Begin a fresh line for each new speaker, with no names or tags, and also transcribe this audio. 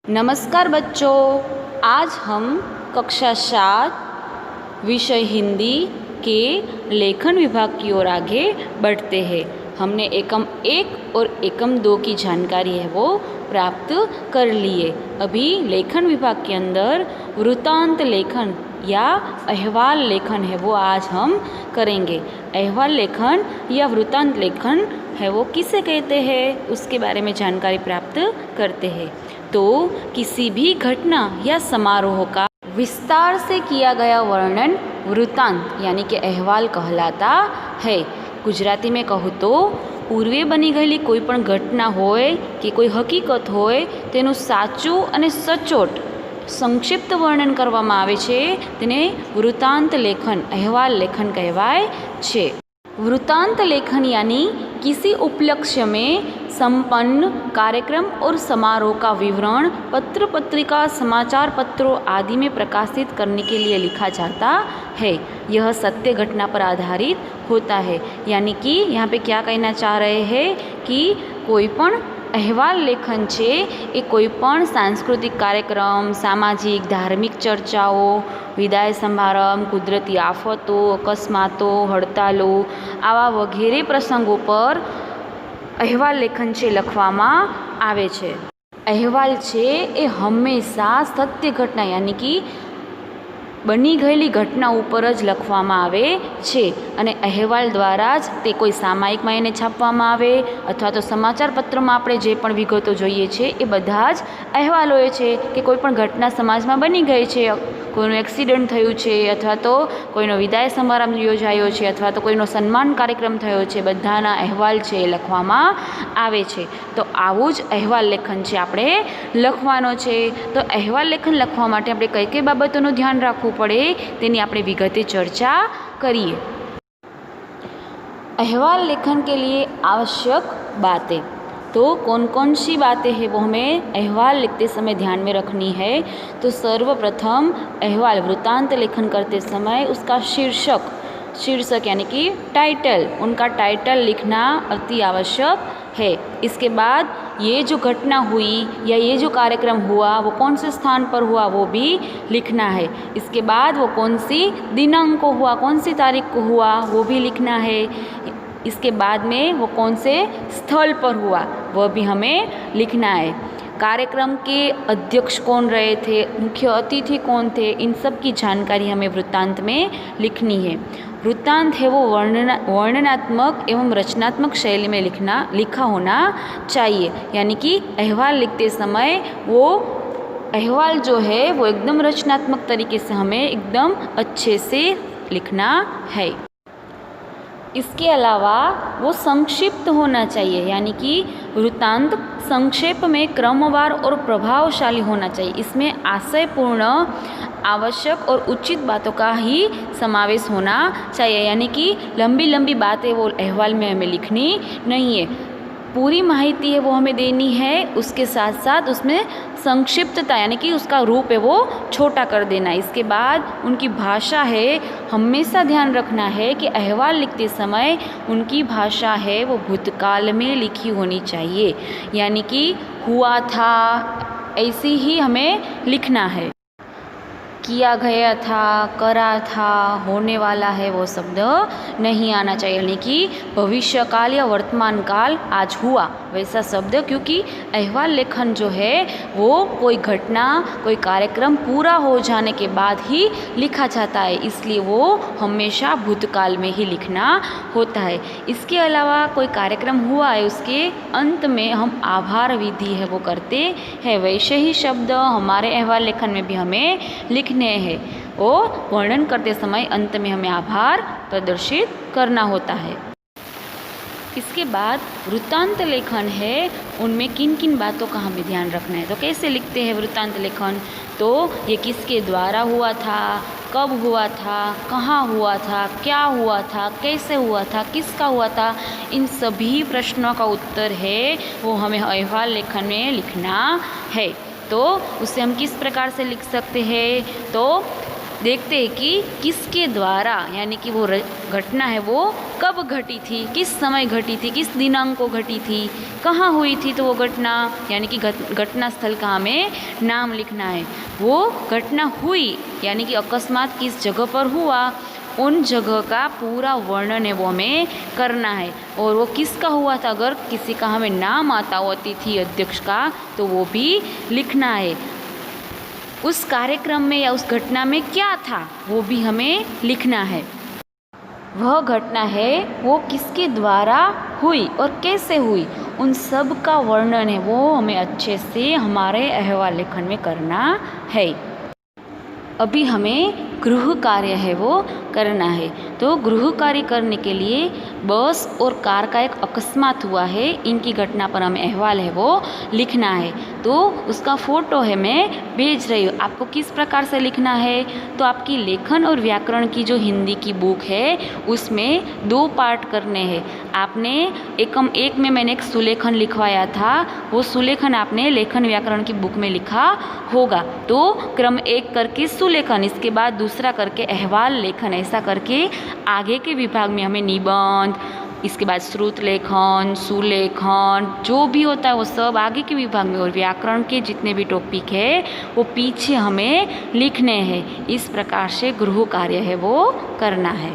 नमस्कार बच्चों, आज हम कक्षा 7 विषय हिंदी के लेखन विभाग की ओर आगे बढ़ते हैं। हमने एकम 1 और एकम 2 की जानकारी है वो प्राप्त कर लिए। अभी लेखन विभाग के अंदर वृत्तांत लेखन या अहवाल लेखन है वो आज हम करेंगे। अहवाल लेखन या वृत्तांत लेखन है वो किसे कहते हैं उसके बारे में जानकारी प्राप्त करते हैं। तो किसी भी घटना या समारोह का विस्तार से किया गया वर्णन वृत्तांत यानी कि अहवाल कहलाता है। गुजराती में कहूँ तो पूर्वे बनी गયેલી કોઈ પણ ઘટના હોય કે કોઈ હકીકત હોય તેનું સાચું અને સચોટ સંક્ષિપ્ત વર્ણન કરવામાં આવે છે તેને वृत्तांत लेखन अहवाल लेखन कहवाय छे। वृत्तांत लेखन यानी किसी उपलक्ष्य में संपन्न कार्यक्रम और समारोह का विवरण पत्र पत्रिका समाचार पत्रों आदि में प्रकाशित करने के लिए लिखा जाता है। यह सत्य घटना पर आधारित होता है। यानी कि यहाँ पे क्या कहना चाह रहे हैं कि कोई पण अहवाल लेखन छे ए कोईपण सांस्कृतिक कार्यक्रम सामाजिक धार्मिक चर्चाओं विदाय समारंभ कुदरती आफतों अकस्मातों हड़तालों आवा वगैरे प्रसंगों पर अहवाल लेखन छे लखवामां आवे छे। अहवाल छे ए हमेशा सत्य घटना यानी कि बनी गયેલી घटना ऊपर ज लखवामां आवे छे अने अहवाल द्वारा ज ते कोई सामायिकमां एने छापवामां आवे अथवा तो समाचार पत्रमां आपणे जे पण विगतो जोईए छे ए बधा ज अहवाल होय छे कि कोई पण घटना समाजमां बनी गई छे, कोईनुं एक्सिडंट थयुं छे अथवा तो कोईनो विदाय समारंभ योजायो छे अथवा तो कोईनो सन्मान कार्यक्रम थयो छे, बधाना अहवाल छे ए लखवामां आवे छे। तो आवुं ज अहवाल लेखन छे आपणे लखवानो छे। तो अहवाल लेखन लखवा माटे आपणे कई कई बाबतोनुं ध्यान राखवुं पड़े तेनी आपणे विगते चर्चा करिए। अहवाल लेखन के लिए आवश्यक बातें, तो कौन कौन सी बातें हैं वो हमें अहवाल लिखते समय ध्यान में रखनी है। तो सर्वप्रथम अहवाल वृत्तांत लेखन करते समय उसका शीर्षक यानी कि टाइटल, उनका टाइटल लिखना अति आवश्यक है। इसके बाद ये जो घटना हुई या ये जो कार्यक्रम हुआ वो कौन से स्थान पर हुआ वो भी लिखना है। इसके बाद वो कौन सी दिनांक को हुआ, कौन सी तारीख को हुआ वो भी लिखना है। इसके बाद में वो कौन से स्थल पर हुआ वह भी हमें लिखना है। कार्यक्रम के अध्यक्ष कौन रहे थे, मुख्य अतिथि कौन थे, इन सब की जानकारी हमें वृत्तांत में लिखनी है। वृत्तांत है वो वर्णनात्मक एवं रचनात्मक शैली में लिखा होना चाहिए। यानी कि अहवाल लिखते समय वो अहवाल जो है वो एकदम रचनात्मक तरीके से हमें एकदम अच्छे से लिखना है। इसके अलावा वो संक्षिप्त होना चाहिए। यानी कि वृत्तांत संक्षेप में क्रमवार और प्रभावशाली होना चाहिए। इसमें आशयपूर्ण आवश्यक और उचित बातों का ही समावेश होना चाहिए। यानी कि लंबी लंबी बातें वो अहवाल में हमें लिखनी नहीं है, पूरी माहिती है वो हमें देनी है। उसके साथ साथ उसमें संक्षिप्तता यानी कि उसका रूप है वो छोटा कर देना। इसके बाद उनकी भाषा है, हमेशा ध्यान रखना है कि अहवाल लिखते समय उनकी भाषा है वो भूतकाल में लिखी होनी चाहिए। यानी कि हुआ था ऐसी ही हमें लिखना है। किया गया था, करा था, होने वाला है वो शब्द नहीं आना चाहिए। यानी कि भविष्यकाल या वर्तमान काल आज हुआ वैसा शब्द, क्योंकि अहवाल लेखन जो है वो कोई घटना कोई कार्यक्रम पूरा हो जाने के बाद ही लिखा जाता है, इसलिए वो हमेशा भूतकाल में ही लिखना होता है। इसके अलावा कोई कार्यक्रम हुआ है उसके अंत में हम आभार विधि है वो करते हैं, वैसे ही शब्द हमारे अहवाल लेखन में भी हमें लिखने हैं। वो वर्णन करते समय अंत में हमें आभार प्रदर्शित करना होता है। इसके बाद वृत्तांत लेखन है उनमें किन किन बातों का हमें ध्यान रखना है। तो कैसे लिखते हैं वृत्तांत लेखन, तो ये किसके द्वारा हुआ था, कब हुआ था, कहाँ हुआ था, क्या हुआ था, कैसे हुआ था, किसका हुआ था, इन सभी प्रश्नों का उत्तर है वो हमें अहवाल लेखन में लिखना है। तो उसे हम किस प्रकार से लिख सकते हैं, तो देखते हैं कि किसके द्वारा, यानी कि वो घटना है वो कब घटी थी, किस समय घटी थी, किस दिनांक को घटी थी, कहाँ हुई थी तो वो घटना, यानी कि घटना स्थल का हमें नाम लिखना है। वो घटना हुई यानी कि अकस्मात किस जगह पर हुआ, उन जगह का पूरा वर्णन है वो हमें करना है। और वो किसका हुआ था, अगर किसी का हमें नाम आता हो अतिथि अध्यक्ष का तो वो भी लिखना है। उस कार्यक्रम में या उस घटना में क्या था वो भी हमें लिखना है। वह घटना है वो किसके द्वारा हुई और कैसे हुई, उन सब का वर्णन है वो हमें अच्छे से हमारे अहवाल लेखन में करना है। अभी हमें गृह कार्य है वो करना है। तो गृह कार्य करने के लिए बस और कार का एक अकस्मात हुआ है, इनकी घटना पर हमें अहवाल है वो लिखना है। तो उसका फ़ोटो है मैं भेज रही हूँ, आपको किस प्रकार से लिखना है। तो आपकी लेखन और व्याकरण की जो हिंदी की बुक है उसमें 2 पार्ट करने हैं। आपने एक में मैंने एक सुलेखन लिखवाया था, वो सुलेखन आपने लेखन व्याकरण की बुक में लिखा होगा। तो क्रम 1 करके सुलेखन, इसके बाद दूसरा करके अहवाल लेखन, ऐसा करके आगे के विभाग में हमें निबंध, इसके बाद श्रुत लेखन, सुलेखन जो भी होता है वो सब आगे के विभाग में, और व्याकरण के जितने भी टॉपिक है वो पीछे हमें लिखने हैं। इस प्रकार से गृह कार्य है वो करना है।